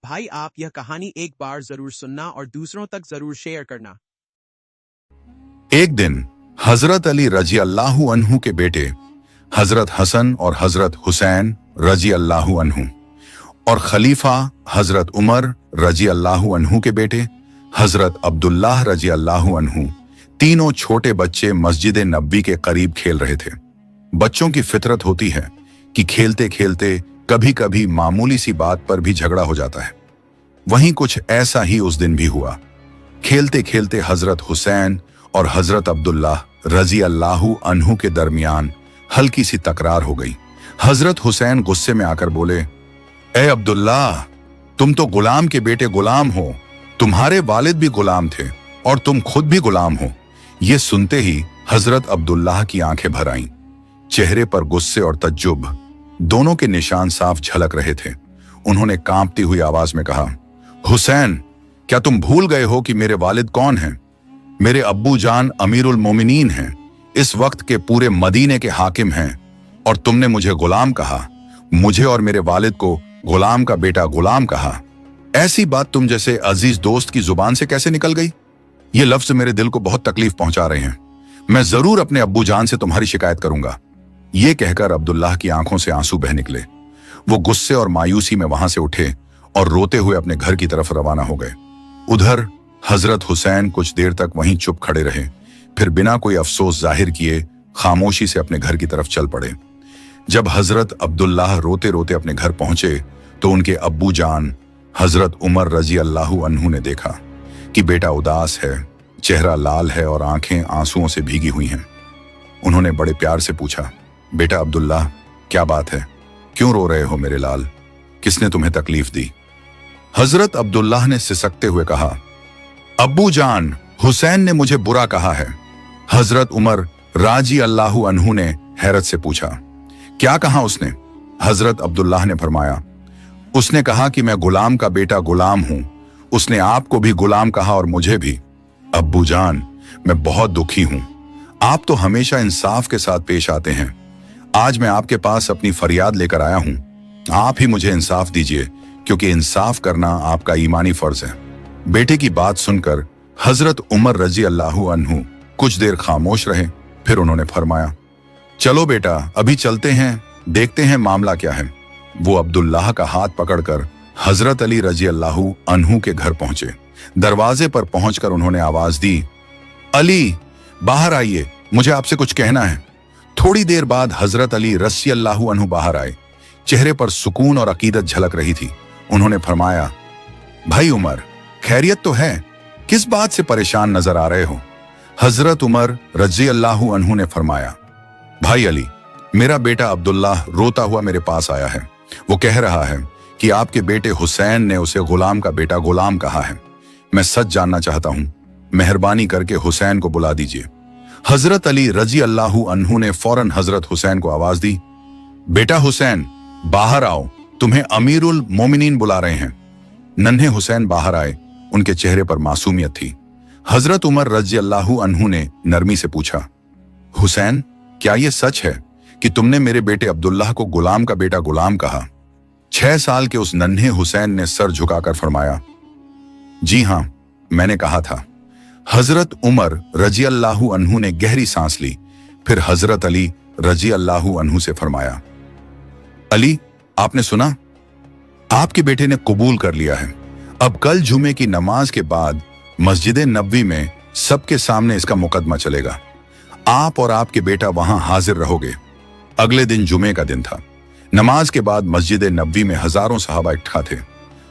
भाई आप यह कहानी एक बार जरूर सुनना और दूसरों तक जरूर शेयर करना। एक दिन हजरत अली रजी अल्लाहु अन्हु के बेटे हजरत हसन और हजरत हुसैन रजी अल्लाहु अन्हु और खलीफा हजरत उमर रजी अल्लाहु अन्हु के बेटे हजरत अब्दुल्लाह रजी अल्लाहु अन्हु तीनों छोटे बच्चे मस्जिद नबी के करीब खेल रहे थे। बच्चों की फितरत होती है कि खेलते खेलते कभी कभी मामूली सी बात पर भी झगड़ा हो जाता है। वहीं कुछ ऐसा ही उस दिन भी हुआ। खेलते खेलते हजरत हुसैन और हजरत अब्दुल्लाह रजी अल्लाहु अन्हु के दरमियान हल्की सी तकरार हो गई। हजरत हुसैन गुस्से में आकर बोले, ए अब्दुल्लाह, तुम तो गुलाम के बेटे गुलाम हो, तुम्हारे वालिद भी गुलाम थे और तुम खुद भी गुलाम हो। ये सुनते ही हजरत अब्दुल्लाह की आंखें भर आईं। चेहरे पर गुस्से और तज्जुब दोनों के निशान साफ झलक रहे थे। उन्होंने कांपती हुई आवाज में कहा, हुसैन, क्या तुम भूल गए हो कि मेरे वालिद कौन हैं? मेरे अब्बू जान अमीरुल मोमिनीन हैं, इस वक्त के पूरे मदीने के हाकिम हैं, और तुमने मुझे गुलाम कहा। मुझे और मेरे वालिद को गुलाम का बेटा गुलाम कहा। ऐसी बात तुम जैसे अजीज दोस्त की जुबान से कैसे निकल गई? ये लफ्ज मेरे दिल को बहुत तकलीफ पहुंचा रहे हैं। मैं जरूर अपने अब्बू जान से तुम्हारी शिकायत करूंगा। ये कहकर अब्दुल्लाह की आंखों से आंसू बह निकले। वो गुस्से और मायूसी में वहां से उठे और रोते हुए अपने घर की तरफ रवाना हो गए। उधर हजरत हुसैन कुछ देर तक वहीं चुप खड़े रहे, फिर बिना कोई अफसोस जाहिर किए खामोशी से अपने घर की तरफ चल पड़े। जब हजरत अब्दुल्लाह रोते रोते अपने घर पहुंचे तो उनके अब्बू जान हजरत उमर रजी अल्लाहु अन्हु ने देखा कि बेटा उदास है, चेहरा लाल है और आंखें आंसुओं से भीगी हुई हैं। उन्होंने बड़े प्यार से पूछा, बेटा अब्दुल्लाह, क्या बात है? क्यों रो रहे हो मेरे लाल? किसने तुम्हें तकलीफ दी? हजरत अब्दुल्लाह ने सिसकते हुए कहा, अब्बू जान, हुसैन ने मुझे बुरा कहा है। हजरत उमर राजी अल्लाहु अन्हु ने हैरत से पूछा, क्या कहा उसने? हजरत अब्दुल्लाह ने फरमाया, उसने कहा कि मैं गुलाम का बेटा गुलाम हूं। उसने आपको भी गुलाम कहा और मुझे भी। अब्बू जान, मैं बहुत दुखी हूं। आप तो हमेशा इंसाफ के साथ पेश आते हैं। आज मैं आपके पास अपनी फरियाद लेकर आया हूं। आप ही मुझे इंसाफ दीजिए, क्योंकि इंसाफ करना आपका ईमानी फर्ज है। बेटे की बात सुनकर हजरत उमर रजी अल्लाहु अन्हु कुछ देर खामोश रहे, फिर उन्होंने फरमाया, चलो बेटा, अभी चलते हैं, देखते हैं मामला क्या है। वो अब्दुल्लाह का हाथ पकड़कर हजरत अली रजी अल्लाहु अन्हु के घर पहुंचे। दरवाजे पर पहुंचकर उन्होंने आवाज दी, अली, बाहर आइए, मुझे आपसे कुछ कहना है। थोड़ी देर बाद हजरत अली रजी अल्लाहु अन्हु बाहर आए। चेहरे पर सुकून और अकीदत झलक रही थी। उन्होंने फरमाया, भाई उमर, खैरियत तो है? किस बात से परेशान नजर आ रहे हो? हजरत उमर रजी अल्लाहु अन्हु ने फरमाया, भाई अली, मेरा बेटा अब्दुल्लाह रोता हुआ मेरे पास आया है। वो कह रहा है कि आपके बेटे हुसैन ने उसे गुलाम का बेटा गुलाम कहा है। मैं सच जानना चाहता हूं, मेहरबानी करके हुसैन को बुला दीजिए। हजरत अली रजी अल्लाहु अन्हु ने फौरन हजरत हुसैन को आवाज दी, बेटा हुसैन, बाहर आओ, तुम्हें अमीरुल मोमिनीन बुला रहे हैं। नन्हे हुसैन बाहर आए। उनके चेहरे पर मासूमियत थी। हजरत उमर रजी अल्लाहु अन्हु ने नरमी से पूछा, हुसैन, क्या यह सच है कि तुमने मेरे बेटे अब्दुल्लाह को गुलाम का बेटा गुलाम कहा? 6 साल के उस नन्हे हुसैन ने सर झुकाकर फरमाया, जी हां, मैंने कहा था। हजरत उमर रजी अल्लाहु अन्हु ने गहरी सांस ली, फिर हजरत अली रजी अल्लाहु अन्हु से फरमाया, अली, आपने सुना? आपके बेटे ने कबूल कर लिया है। अब कल जुमे की नमाज के बाद मस्जिद नबवी में सबके सामने इसका मुकदमा चलेगा। आप और आपके बेटा वहां हाजिर रहोगे। अगले दिन जुमे का दिन था। नमाज के बाद मस्जिद नबवी में हजारों सहाबा इकट्ठा थे।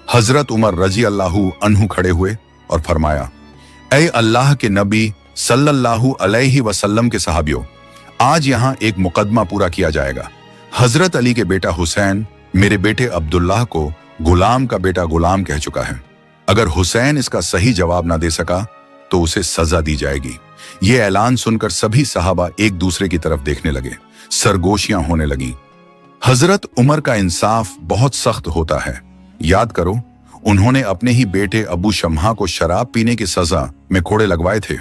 हजरत उमर रजी अल्लाहु अन्हु खड़े हुए और फरमाया, ऐ अल्लाह के नबी सल्लल्लाहु अलैहि वसल्लम के सहाबियों, आज यहाँ एक मुकदमा पूरा किया जाएगा। हजरत अली के बेटा हुसैन मेरे बेटे अब्दुल्लाह को गुलाम का बेटा गुलाम कह चुका है। अगर हुसैन इसका सही जवाब ना दे सका तो उसे सजा दी जाएगी। ये ऐलान सुनकर सभी सहाबा एक दूसरे की तरफ देखने लगे। सरगोशियां होने लगी। हजरत उमर का इंसाफ बहुत सख्त होता है। याद करो, उन्होंने अपने ही बेटे अबू शम्हा को शराब पीने की सजा में कोड़े लगवाए थे।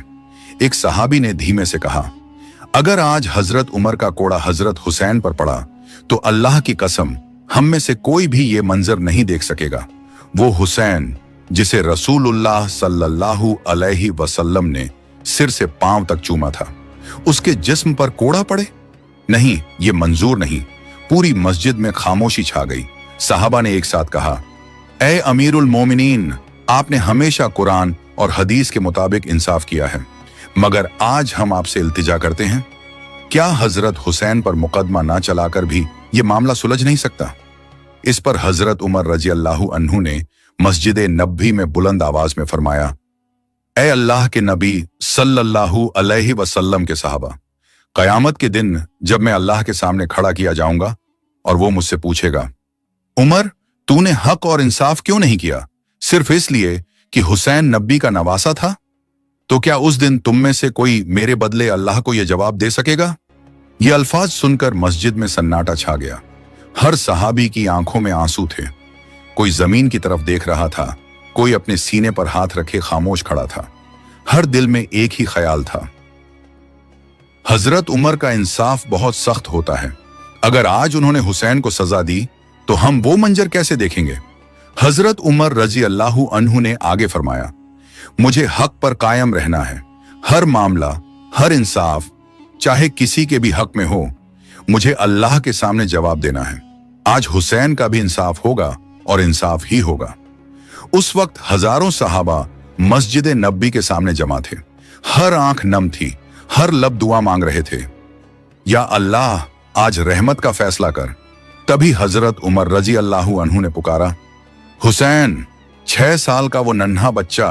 एक सहाबी ने धीमे से कहा, अगर आज हजरत उमर का कोड़ा हजरत हुसैन पर पड़ा तो अल्लाह की कसम हम में से कोई भी ये मंजर नहीं देख सकेगा। वो हुसैन जिसे रसूलुल्लाह सल्लल्लाहु अलैहि वसल्लम ने सिर से पांव तक चूमा था, उसके जिस्म पर कोड़ा पड़े? नहीं, ये मंजूर नहीं। पूरी मस्जिद में खामोशी छा गई। साहबा ने एक साथ कहा, ए अमीरुल मोमिनीन, आपने हमेशा कुरान और हदीस के मुताबिक इंसाफ किया है, मगर आज हम आपसे इल्तिजा करते हैं, क्या हजरत हुसैन पर मुकदमा ना चलाकर भी ये मामला सुलझ नहीं सकता? इस पर हजरत उमर रजी अल्लाहु अन्हु ने मस्जिद नबवी में बुलंद आवाज में फरमाया, ए अल्लाह के नबी सल्लल्लाहु अलैहि वसल्लम के साहबा, कयामत के दिन जब मैं अल्लाह के सामने खड़ा किया जाऊंगा और वो मुझसे पूछेगा, उमर, तूने हक और इंसाफ क्यों नहीं किया, सिर्फ इसलिए कि हुसैन नबी का नवासा था? तो क्या उस दिन तुम में से कोई मेरे बदले अल्लाह को यह जवाब दे सकेगा? ये अल्फाज सुनकर मस्जिद में सन्नाटा छा गया। हर सहाबी की आंखों में आंसू थे। कोई जमीन की तरफ देख रहा था, कोई अपने सीने पर हाथ रखे खामोश खड़ा था। हर दिल में एक ही ख्याल था, हजरत उमर का इंसाफ बहुत सख्त होता है। अगर आज उन्होंने हुसैन को सजा दी तो हम वो मंजर कैसे देखेंगे? हजरत उमर रजी अल्लाहु अन्हु ने आगे फरमाया, मुझे हक पर कायम रहना है। हर मामला, हर इंसाफ, चाहे किसी के भी हक में हो, मुझे अल्लाह के सामने जवाब देना है। आज हुसैन का भी इंसाफ होगा और इंसाफ ही होगा। उस वक्त हजारों सहाबा मस्जिद नबी के सामने जमा थे। हर आंख नम थी, हर लब दुआ मांग रहे थे, या अल्लाह आज रहमत का फैसला कर। तभी हजरत उमर रजी अल्लाहु अन्हु ने पुकारा, हुसैन। 6 साल का वो नन्हा बच्चा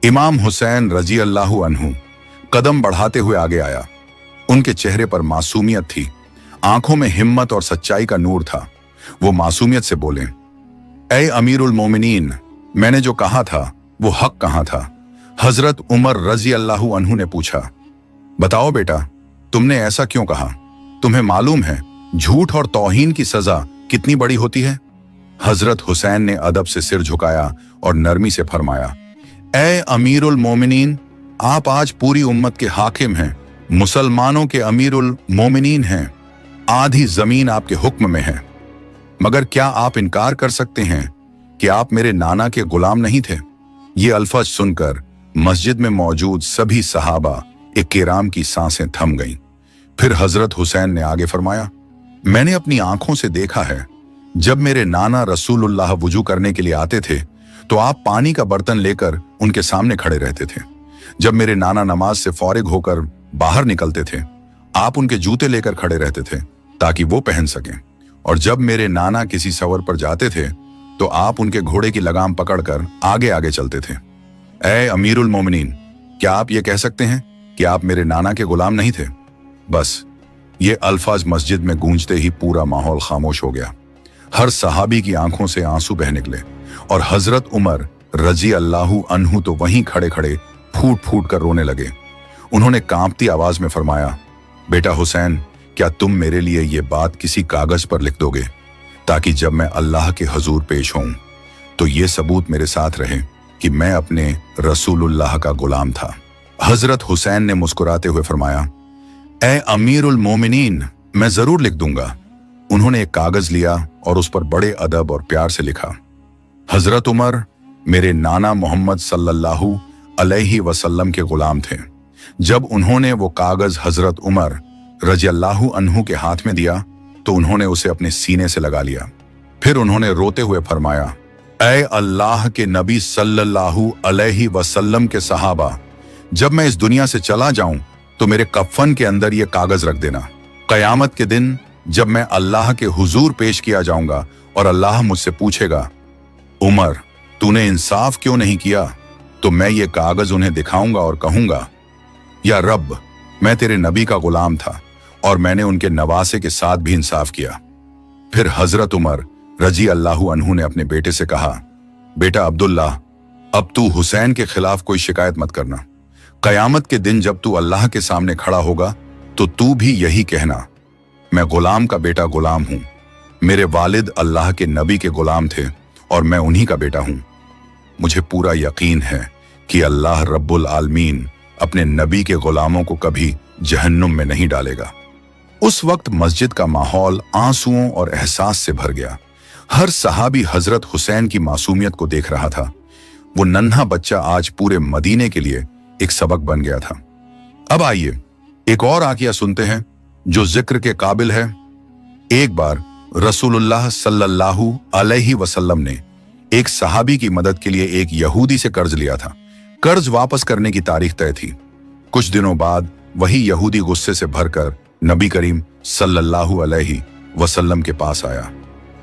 इमाम हुसैन रजी अल्लाहु अन्हु कदम बढ़ाते हुए आगे आया। उनके चेहरे पर मासूमियत थी, आंखों में हिम्मत और सच्चाई का नूर था। वो मासूमियत से बोले, ए अमीरुल मोमिनीन, मैंने जो कहा था वो हक कहाँ था? हजरत उमर रजी अल्लाहु अन्हु ने पूछा, बताओ बेटा, तुमने ऐसा क्यों कहा? तुम्हें मालूम है झूठ और तौहीन की सजा कितनी बड़ी होती है? हजरत हुसैन ने अदब से सिर झुकाया और नरमी से फरमाया, ए अमीरुल मोमिनीन, आप आज पूरी उम्मत के हाकिम हैं, मुसलमानों के अमीरुल मोमिनीन हैं। आधी जमीन आपके हुक्म में है, मगर क्या आप इनकार कर सकते हैं कि आप मेरे नाना के गुलाम नहीं थे? ये अल्फाज सुनकर मस्जिद में मौजूद सभी सहाबा इक्राम की सांसें थम गईं। फिर हजरत हुसैन ने आगे फरमाया, मैंने अपनी आंखों से देखा है, जब मेरे नाना रसूलुल्लाह वुजू करने के लिए आते थे तो आप पानी का बर्तन लेकर उनके सामने खड़े रहते थे। जब मेरे नाना नमाज से फौरिग होकर बाहर निकलते थे, आप उनके जूते लेकर खड़े रहते थे ताकि वो पहन सकें। और जब मेरे नाना किसी सफर पर जाते थे तो आप उनके घोड़े की लगाम पकड़कर आगे आगे चलते थे। ए अमीरुल मोमिनीन, क्या आप ये कह सकते हैं कि आप मेरे नाना के गुलाम नहीं थे? बस ये अल्फाज मस्जिद में गूंजते ही पूरा माहौल खामोश हो गया। हर सहाबी की आंखों से आंसू बह निकले और हजरत उमर रजी अल्लाहु अन्हु तो वहीं खड़े खड़े फूट फूट कर रोने लगे। उन्होंने कांपती आवाज में फरमाया, बेटा हुसैन, क्या तुम मेरे लिए ये बात किसी कागज पर लिख दोगे ताकि जब मैं अल्लाह के हजूर पेश होऊं तो ये सबूत मेरे साथ रहे कि मैं अपने रसूलुल्लाह का गुलाम था। हजरत हुसैन ने मुस्कुराते हुए फरमाया, ए अमीरुल मोमिनीन, मैं जरूर लिख दूंगा। उन्होंने एक कागज लिया और उस पर बड़े अदब और प्यार से लिखा, हजरत उमर मेरे नाना मोहम्मद सल्लल्लाहु अलैहि वसल्लम के गुलाम थे। जब उन्होंने वो कागज हजरत उमर रजी अल्लाहु अन्हु के हाथ में दिया तो उन्होंने उसे अपने सीने से लगा लिया। फिर उन्होंने रोते हुए फरमाया, ऐ अल्लाह के नबी सल्लल्लाहु अलैहि वसल्लम के सहाबा, जब मैं इस दुनिया से चला जाऊं तो मेरे कफन के अंदर ये कागज रख देना। कयामत के दिन जब मैं अल्लाह के हुजूर पेश किया जाऊंगा और अल्लाह मुझसे पूछेगा, उमर तूने इंसाफ क्यों नहीं किया, तो मैं ये कागज उन्हें दिखाऊंगा और कहूंगा, या रब, मैं तेरे नबी का गुलाम था और मैंने उनके नवासे के साथ भी इंसाफ किया। फिर हजरत उमर रजी अल्लाहु अन्हु ने अपने बेटे से कहा, बेटा अब्दुल्ला, अब तू हुसैन के खिलाफ कोई शिकायत मत करना। कयामत के दिन जब तू अल्लाह के सामने खड़ा होगा तो तू भी यही कहना, मैं गुलाम का बेटा गुलाम हूं। मेरे वालिद अल्लाह के नबी के गुलाम थे और मैं उन्हीं का बेटा हूं। मुझे पूरा यकीन है कि अल्लाह रब्बुल आलमीन अपने नबी के गुलामों को कभी जहन्नुम में नहीं डालेगा। उस वक्त मस्जिद का माहौल आंसुओं और एहसास से भर गया। हर सहाबी हजरत हुसैन की मासूमियत को देख रहा था। वो नन्हा बच्चा आज पूरे मदीने के लिए एक सबक बन गया था। अब आइए एक और वाकया सुनते हैं जो जिक्र के काबिल है। एक बार रसूलुल्लाह सल्लल्लाहु अलैहि वसल्लम ने एक सहाबी की मदद के लिए एक यहूदी से कर्ज लिया था। कर्ज वापस करने की तारीख तय थी। कुछ दिनों बाद वही यहूदी गुस्से से भरकर नबी करीम सल्लल्लाहु अलैहि वसल्लम के पास आया।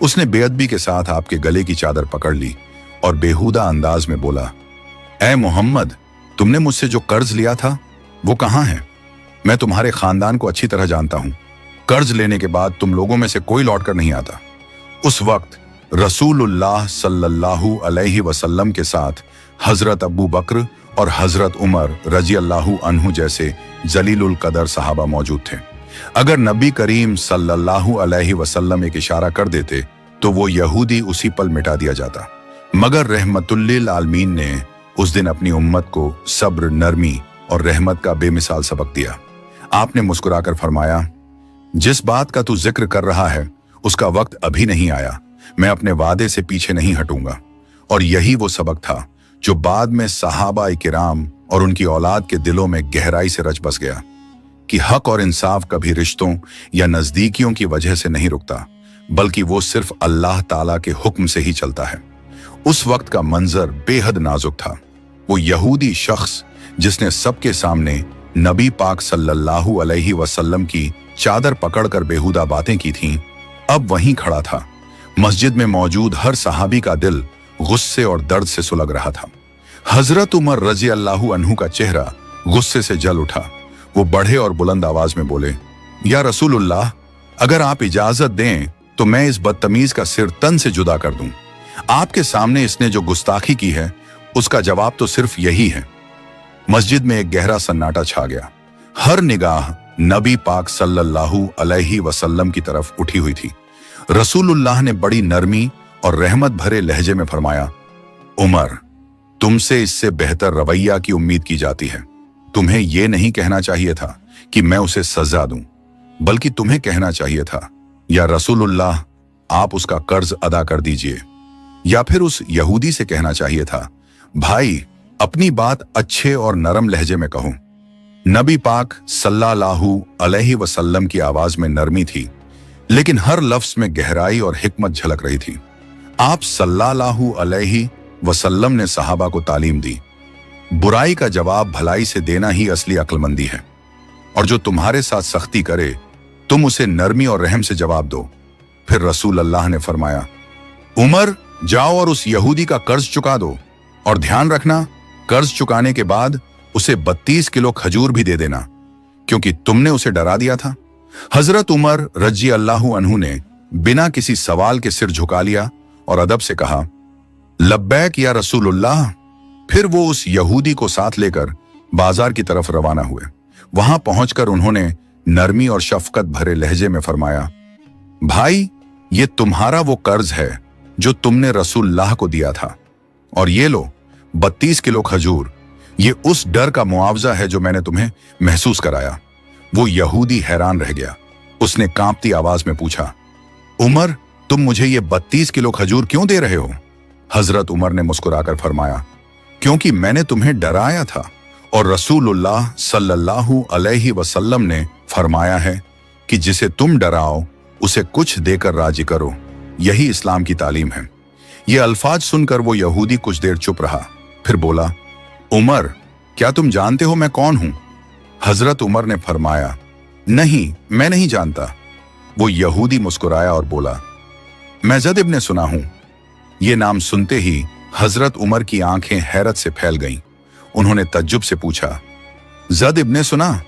उसने बेअदबी के साथ आपके गले की चादर पकड़ ली और बेहुदा अंदाज में बोला, ऐ मोहम्मद, तुमने मुझसे जो कर्ज लिया था वो कहां है? मैं तुम्हारे खानदान को अच्छी तरह जानता हूं। कर्ज लेने के बाद तुम लोगों में से कोई लौटकर नहीं आता। उस वक्त रसूलुल्लाह सल्लल्लाहु अलैहि वसल्लम के साथ हजरत अबू बकर और हजरत उमर रजी अल्लाहु अन्हु जैसे जलीलुल कदर सहाबा मौजूद थे। अगर नबी करीम सल्लल्लाहु अलैहि वसल्लम एक इशारा कर देते तो वो यहूदी उसी पल मिटा दिया जाता। मगर रहमतुल्लिल आलमीन ने उस दिन अपनी उम्मत को सब्र, नरमी और रहमत का बेमिसाल सबक दिया। आपने मुस्कुराकर फरमाया, जिस बात का तू जिक्र कर रहा है उसका वक्त अभी नहीं आया। मैं अपने वादे से पीछे नहीं हटूंगा। और यही वो सबक था जो बाद में सहाबा किराम और उनकी औलाद के दिलों में गहराई से रच बस गया कि हक और इंसाफ कभी रिश्तों या नजदीकियों की वजह से नहीं रुकता, बल्कि वो सिर्फ अल्लाह ताला के हुक्म से ही चलता है। उस वक्त का मंजर बेहद नाजुक था। वो यहूदी शख्स जिसने सबके सामने नबी पाक सल्लल्लाहु अलैहि वसल्लम की चादर पकड़कर बेहुदा बातें की थीं, अब वहीं खड़ा था। मस्जिद में मौजूद हर सहाबी का दिल गुस्से और दर्द से सुलग रहा था। हजरत उमर रजी अल्लाहु अन्हु का चेहरा गुस्से से जल उठा। वो बढ़े और बुलंद आवाज में बोले, या रसूलुल्लाह, अगर आप इजाजत दें तो मैं इस बदतमीज का सिर तन से जुदा कर दूं। आपके सामने इसने जो गुस्ताखी की है उसका जवाब तो सिर्फ यही है। मस्जिद में एक गहरा सन्नाटा छा गया। हर निगाह नबी पाक सल्लल्लाहु अलैहि वसल्लम की तरफ उठी हुई थी। रसूलुल्लाह ने बड़ी नरमी और रहमत भरे लहजे में फरमाया, उमर, तुमसे इससे बेहतर रवैया की उम्मीद की जाती है। तुम्हें यह नहीं कहना चाहिए था कि मैं उसे सजा दूं, बल्कि तुम्हें कहना चाहिए था, या रसूलुल्लाह, आप उसका कर्ज अदा कर दीजिए। या फिर उस यहूदी से कहना चाहिए था, भाई, अपनी बात अच्छे और नरम लहजे में कहो। नबी पाक सल्लल्लाहु अलैहि वसल्लम की आवाज में नरमी थी, लेकिन हर लफ्ज में गहराई और हिकमत झलक रही थी। आप सल्लल्लाहु अलैहि वसल्लम ने सहाबा को तालीम दी, बुराई का जवाब भलाई से देना ही असली अक्लमंदी है, और जो तुम्हारे साथ सख्ती करे तुम उसे नरमी और रहम से जवाब दो। फिर रसूल अल्लाह ने फरमाया, उमर, जाओ और उस यहूदी का कर्ज चुका दो, और ध्यान रखना, कर्ज चुकाने के बाद उसे 32 किलो खजूर भी दे देना, क्योंकि तुमने उसे डरा दिया था। हजरत उमर रजी अल्लाहु अन्हु ने बिना किसी सवाल के सिर झुका लिया और अदब से कहा, लब्बैक या रसूलुल्लाह। फिर वो उस यहूदी को साथ लेकर बाजार की तरफ रवाना हुए। वहां पहुंचकर उन्होंने नरमी और शफकत भरे लहजे में फरमाया, भाई, ये तुम्हारा वो कर्ज है जो तुमने रसूलुल्लाह को दिया था, और ये लो 32 किलो खजूर। ये उस डर का मुआवजा है जो मैंने तुम्हें महसूस कराया। वो यहूदी हैरान रह गया। उसने कांपती आवाज में पूछा, उमर, तुम मुझे ये 32 किलो खजूर क्यों दे रहे हो? हजरत उमर ने मुस्कुराकर फरमाया, क्योंकि मैंने तुम्हें डराया था, और रसूलुल्लाह सल्लल्लाहु अलैहि वसल्लम ने फरमाया है कि जिसे तुम डराओ उसे कुछ देकर राजी करो। यही इस्लाम की तालीम है। ये अल्फाज सुनकर वो यहूदी कुछ देर चुप रहा, फिर बोला, उमर, क्या तुम जानते हो मैं कौन हूं? हजरत उमर ने फरमाया, नहीं, मैं नहीं जानता। वो यहूदी मुस्कुराया और बोला, मैं ज़द इब्ने सुना हूं। ये नाम सुनते ही हजरत उमर की आंखें हैरत से फैल गईं। उन्होंने तज्जुब से पूछा, ज़द इब्ने सुना?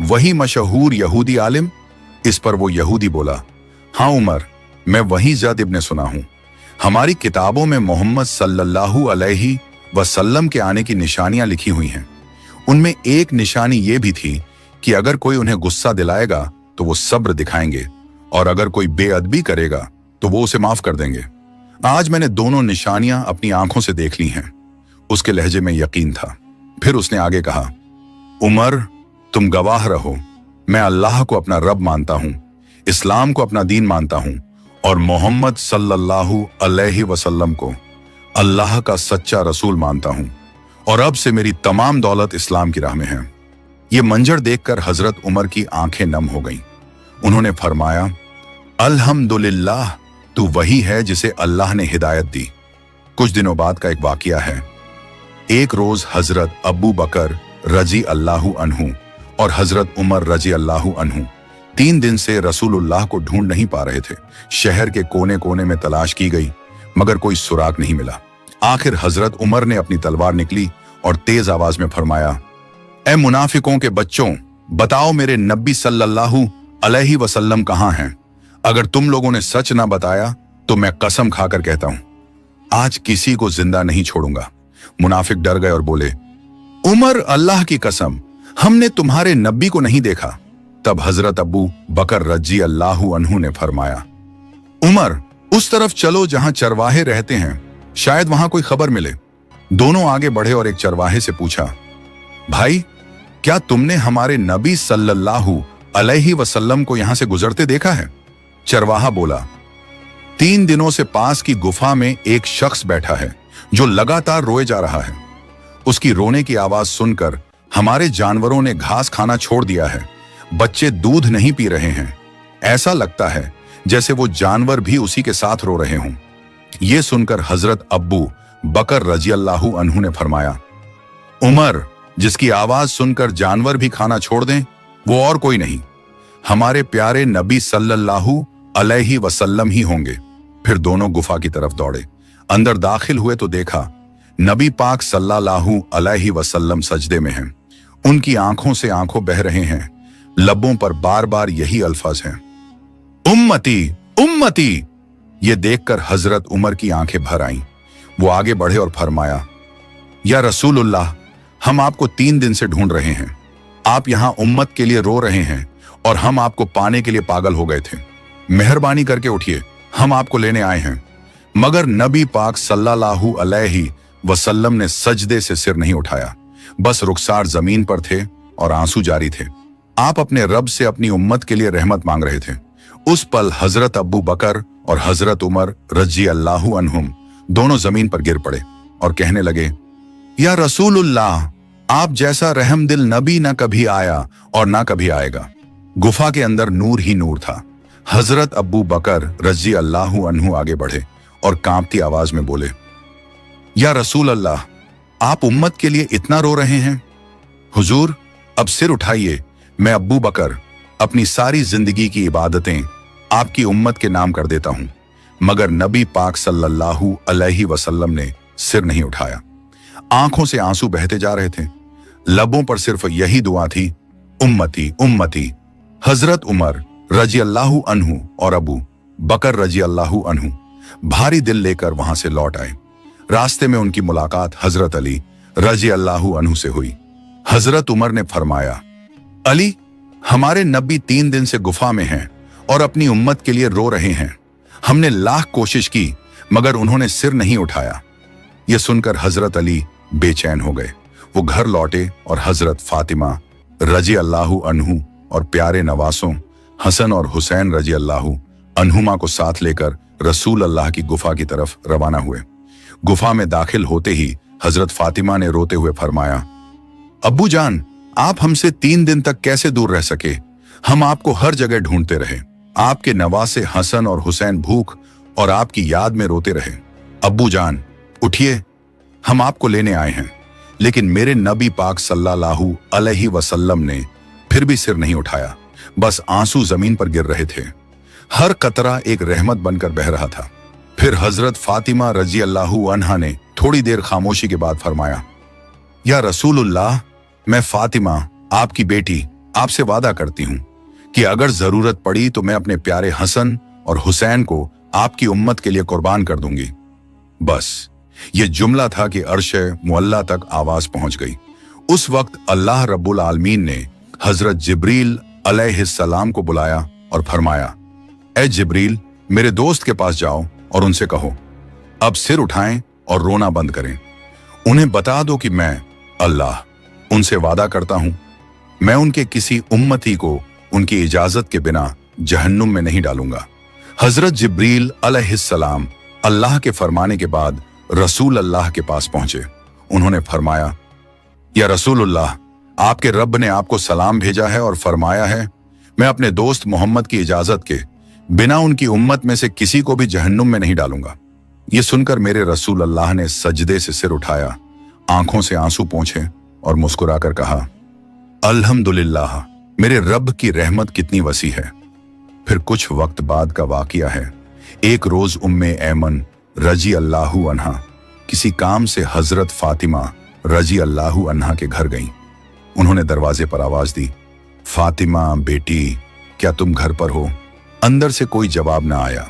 वही मशहूर यहूदी आलिम? इस पर वो यहूदी बोला, हाँ उमर, मैं वही ज़द इब्ने सुना हूं। हमारी किताबों में मोहम्मद सल्लल्लाहु अलैहि वसल्लम के आने की निशानियां लिखी हुई हैं। उनमें एक निशानी ये भी थी कि अगर कोई उन्हें गुस्सा दिलाएगा तो वो सब्र दिखाएंगे, और अगर कोई बेअदबी करेगा तो वो उसे माफ कर देंगे। आज मैंने दोनों निशानियां अपनी आंखों से देख ली हैं। उसके लहजे में यकीन था। फिर उसने आगे कहा, उमर, तुम गवाह रहो, मैं अल्लाह को अपना रब मानता हूं, इस्लाम को अपना दीन मानता हूं, और मोहम्मद सल्लल्लाहु अलैहि वसल्लम को अल्लाह का सच्चा रसूल मानता हूं और अब से मेरी तमाम दौलत इस्लाम की राह में है। ये मंजर देखकर हजरत उमर की आंखें नम हो गईं। उन्होंने फरमाया, अल्हम्दुलिल्लाह, तू वही है जिसे अल्लाह ने हिदायत दी। कुछ दिनों बाद का एक वाकया है। एक रोज हजरत अबू बकर रजी अल्लाहु अन्हु और हजरत उमर रजी अल्लाहु अन्हु 3 दिन से रसूलुल्लाह को ढूंढ नहीं पा रहे थे। शहर के कोने कोने में तलाश की गई मगर कोई सुराग नहीं मिला। आखिर हजरत उमर ने अपनी तलवार निकली और तेज आवाज में फरमाया, ए मुनाफिकों के बच्चों, बताओ मेरे नबी सल्लल्लाहु अलैहि वसल्लम कहां हैं? अगर तुम लोगों ने सच ना बताया तो मैं कसम खाकर कहता हूं, आज किसी को जिंदा नहीं छोड़ूंगा। मुनाफिक डर गए और बोले, उमर, अल्लाह की कसम, हमने तुम्हारे नबी को नहीं देखा। तब हजरत अबू बकर रजी अल्लाहु अन्हु ने फरमाया, उमर, उस तरफ चलो जहां चरवाहे रहते हैं, शायद वहां कोई खबर मिले। दोनों आगे बढ़े और एक चरवाहे से पूछा, भाई, क्या तुमने हमारे नबी सल्लल्लाहु अलैहि वसल्लम को यहां से गुजरते देखा है? चरवाहा बोला, 3 दिनों से पास की गुफा में एक शख्स बैठा है जो लगातार रोए जा रहा है। उसकी रोने की आवाज सुनकर हमारे जानवरों ने घास खाना छोड़ दिया है। बच्चे दूध नहीं पी रहे हैं। ऐसा लगता है जैसे वो जानवर भी उसी के साथ रो रहे हों। यह सुनकर हजरत अब्बू बकर रजी अल्लाहु अन्हु ने फरमाया, उमर, जिसकी आवाज सुनकर जानवर भी खाना छोड़ दें, वो और कोई नहीं, हमारे प्यारे नबी सल्लल्लाहु अलैहि वसल्लम ही होंगे। फिर दोनों गुफा की तरफ दौड़े। अंदर दाखिल हुए तो देखा नबी पाक सल्लल्लाहु अलैहि वसल्लम सजदे में हैं। उनकी आंखों से आंखों बह रहे हैं। लबों पर बार बार यही अल्फाज हैं, उम्मती उम्मती। ये देखकर हजरत उमर की आंखें भर आईं। वो आगे बढ़े और फरमाया, या रसूलुल्लाह, हम आपको 3 दिन से ढूंढ रहे हैं। आप यहां उम्मत के लिए रो रहे हैं और हम आपको पाने के लिए पागल हो गए थे। मेहरबानी करके उठिए, हम आपको लेने आए हैं। मगर नबी पाक सल्लल्लाहु अलैहि वसल्लम ने सजदे से सिर नहीं उठाया, बस रुखसार जमीन पर थे और आंसू जारी थे। आप अपने रब से अपनी उम्मत के लिए रहमत मांग रहे थे। उस पल हजरत अबू बकर और हजरत उमर रजी अल्लाहु अन्हुम दोनों जमीन पर गिर पड़े और कहने लगे, या रसूलुल्लाह, आप जैसा रहमदिल नबी न कभी आया और ना कभी आएगा। गुफा के अंदर नूर ही नूर था। हजरत अबू बकर रजी अल्लाहु अन्हु आगे बढ़े और कांपती आवाज में बोले, या रसूल अल्लाह, आप उम्मत के लिए इतना रो रहे हैं? हुजूर, अब सिर उठाइए। मैं अबू बकर अपनी सारी जिंदगी की इबादतें आपकी उम्मत के नाम कर देता हूं। मगर नबी पाक सल्लल्लाहु अलैहि वसल्लम ने सिर नहीं उठाया। आंखों से आंसू बहते जा रहे थे। लबों पर सिर्फ यही दुआ थी, उम्मती उम्मती। हजरत उमर रजी अल्लाहु अन्हु और अबू बकर रजी अल्लाहु अन्हु भारी दिल लेकर वहां से लौट आए। रास्ते में उनकी मुलाकात हजरत अली रजी अल्लाहु अन्हु से हुई। हजरत उमर ने फरमाया, अली, हमारे नबी 3 दिन से गुफा में हैं और अपनी उम्मत के लिए रो रहे हैं। हमने लाख कोशिश की मगर उन्होंने सिर नहीं उठाया। यह सुनकर हजरत अली बेचैन हो गए। वो घर लौटे और हजरत फातिमा रजी अल्लाहु अन्हु और प्यारे नवासों हसन और हुसैन रजी अल्लाहु अन्हुमा को साथ लेकर रसूल अल्लाह की गुफा की तरफ रवाना हुए। गुफा में दाखिल होते ही हजरत फातिमा ने रोते हुए फरमाया, अब्बू जान, आप हमसे 3 दिन तक कैसे दूर रह सके? हम आपको हर जगह ढूंढते रहे। आपके नवासे हसन और हुसैन भूख और आपकी याद में रोते रहे। अब्बू जान, उठिए, हम आपको लेने आए हैं। लेकिन मेरे नबी पाक सल्लल्लाहु अलैहि वसल्लम ने फिर भी सिर नहीं उठाया। बस आंसू जमीन पर गिर रहे थे। हर कतरा एक रहमत बनकर बह रहा था। फिर हजरत फातिमा रजी अल्लाहु अन्हा ने थोड़ी देर खामोशी के बाद फरमाया, या रसूलुल्लाह, मैं फातिमा, आपकी बेटी, आपसे वादा करती हूं कि अगर जरूरत पड़ी तो मैं अपने प्यारे हसन और हुसैन को आपकी उम्मत के लिए कुर्बान कर दूंगी। बस ये जुमला था कि अर्शे मुअल्ला तक आवाज पहुंच गई। उस वक्त अल्लाह रब्बुल आलमीन ने हजरत जिब्रील अलैहिस्सलाम को बुलाया और फरमाया, ए जिब्रील, मेरे दोस्त के पास जाओ और उनसे कहो, अब सिर उठाएं और रोना बंद करें। उन्हें बता दो कि मैं अल्लाह उनसे वादा करता हूं, मैं उनके किसी उम्मती को उनकी इजाजत के बिना जहन्नुम में नहीं डालूंगा। हजरत जिब्रील अलैहिस्सलाम अल्लाह के फरमाने के बाद रसूल अल्लाह के पास पहुंचे। उन्होंने फरमाया, या रसूलुल्लाह, आपके रब ने आपको सलाम भेजा है और फरमाया है, मैं अपने दोस्त मोहम्मद की इजाजत के बिना उनकी उम्मत में से किसी को भी जहन्नुम में नहीं डालूंगा। ये सुनकर मेरे रसूल अल्लाह ने सजदे से सिर उठाया, आंखों से आंसू पोंछे और मुस्कुराकर कहा, अल्हम्दुलिल्लाह, मेरे रब की रहमत कितनी वसी है। फिर कुछ वक्त बाद का वाकया है। एक रोज उम्मे ऐमन रजी अल्लाहु अन्हा किसी काम से हजरत फातिमा रजी अल्लाहु अन्हा के घर गईं। उन्होंने दरवाजे पर आवाज दी, फातिमा बेटी, क्या तुम घर पर हो? अंदर से कोई जवाब ना आया।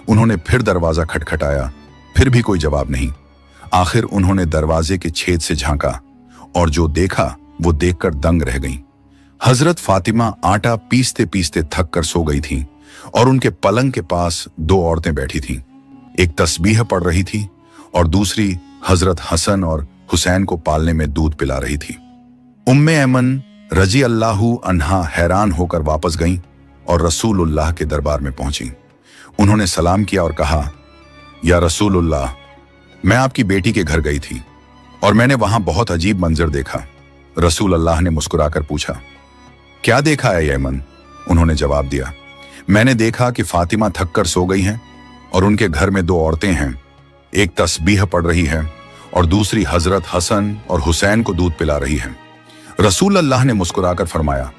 उन्होंने फिर दरवाजा खटखटाया, फिर भी कोई जवाब नहीं। आखिर उन्होंने दरवाजे के छेद से झांका और जो देखा वो देखकर दंग रह गईं। हजरत फातिमा आटा पीसते पीसते थक कर सो गई थीं और उनके पलंग के पास दो औरतें बैठी थीं। एक तस्बीह पढ़ रही थी और दूसरी हजरत हसन और हुसैन को पालने में दूध पिला रही थी। उम्मे ऐमन रजी अल्लाहु अन्हा हैरान होकर वापस गईं और रसूलुल्लाह के दरबार में पहुंची। उन्होंने सलाम किया और कहा, या रसूलुल्लाह, मैं आपकी बेटी के घर गई थी और मैंने वहां बहुत अजीब मंजर देखा। रसूल अल्लाह ने मुस्कुराकर पूछा, क्या देखा है ऐमन? उन्होंने जवाब दिया, मैंने देखा कि फातिमा थक कर सो गई हैं और उनके घर में दो औरतें हैं। एक तस्बीह पढ़ रही है और दूसरी हजरत हसन और हुसैन को दूध पिला रही है। रसूल अल्लाह ने मुस्कुराकर फरमाया,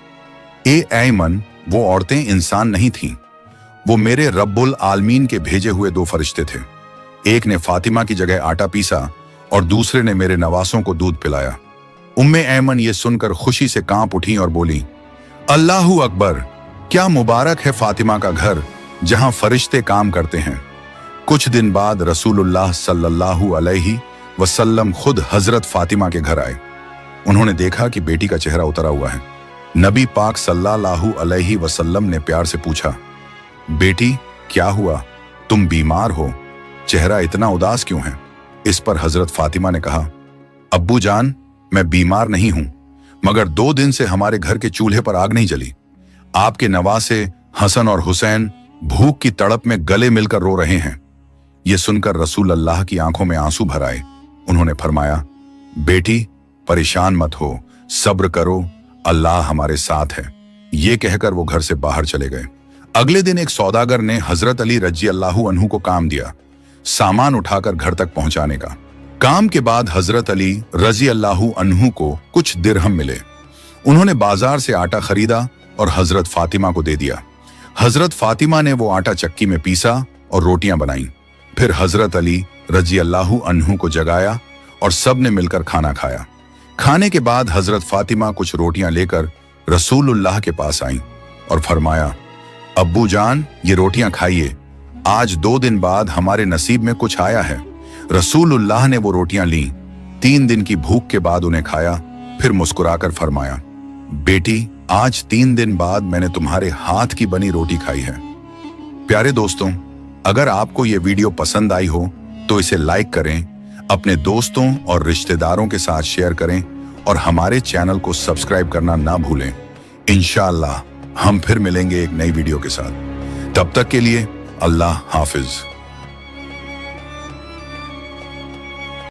ए ऐमन, वो औरतें इंसान नहीं थीं, वो मेरे रब्बुल आलमीन के भेजे हुए दो फरिश्ते थे। एक ने फातिमा की जगह आटा पीसा और दूसरे ने मेरे नवासों को दूध पिलाया। उम्मे ऐमन ये सुनकर खुशी से कांप उठी और बोली, अल्लाहू अकबर, क्या मुबारक है फातिमा का घर जहां फरिश्ते काम करते हैं। कुछ दिन बाद रसूलुल्लाह सल्लल्लाहु अलैहि वसल्लम खुद हजरत फातिमा के घर आए। उन्होंने देखा कि बेटी का चेहरा उतरा हुआ है। नबी पाक सल्लल्लाहु अलैहि वसल्लम ने प्यार से पूछा, बेटी क्या हुआ, तुम बीमार हो, चेहरा इतना उदास क्यों है? इस पर हजरत फातिमा ने कहा, अब्बू जान, मैं बीमार नहीं हूं, मगर 2 दिन से हमारे घर के चूल्हे पर आग नहीं जली। आपके नवासे हसन और हुसैन भूख की तड़प में गले मिलकर रो रहे हैं। यह सुनकर रसूल अल्लाह की आंखों में आंसू भर आए। उन्होंने फरमाया, बेटी परेशान मत हो, सब्र करो, अल्लाह हमारे साथ है। ये कहकर वो घर से बाहर चले गए। अगले दिन एक सौदागर ने हजरत अली रजी अल्लाहु अन्हु को काम दिया, सामान उठाकर घर तक पहुंचाने का। काम के बाद हजरत अली रजी अल्लाहु अन्हु को कुछ दिरहम मिले। उन्होंने बाजार से आटा खरीदा और हजरत फातिमा को दे दिया। हजरत फातिमा ने वो आटा चक्की में पीसा और रोटियां बनाई। फिर हजरत अली रजी अल्लाहु अन्हु को जगाया और सब ने मिलकर खाना खाया। खाने के बाद हजरत फातिमा कुछ रोटियां लेकर रसूलुल्लाह के पास आईं और फरमाया, अब्बू जान, ये रोटियां खाइए, आज 2 दिन बाद हमारे नसीब में कुछ आया है। रसूलुल्लाह ने वो रोटियां ली, 3 दिन की भूख के बाद उन्हें खाया, फिर मुस्कुराकर फरमाया, बेटी आज 3 दिन बाद मैंने तुम्हारे हाथ की बनी रोटी खाई है। प्यारे दोस्तों, अगर आपको ये वीडियो पसंद आई हो तो इसे लाइक करें, अपने दोस्तों और रिश्तेदारों के साथ शेयर करें और हमारे चैनल को सब्सक्राइब करना ना भूलें। इंशाअल्लाह हम फिर मिलेंगे एक नई वीडियो के साथ। तब तक के लिए अल्लाह हाफिज।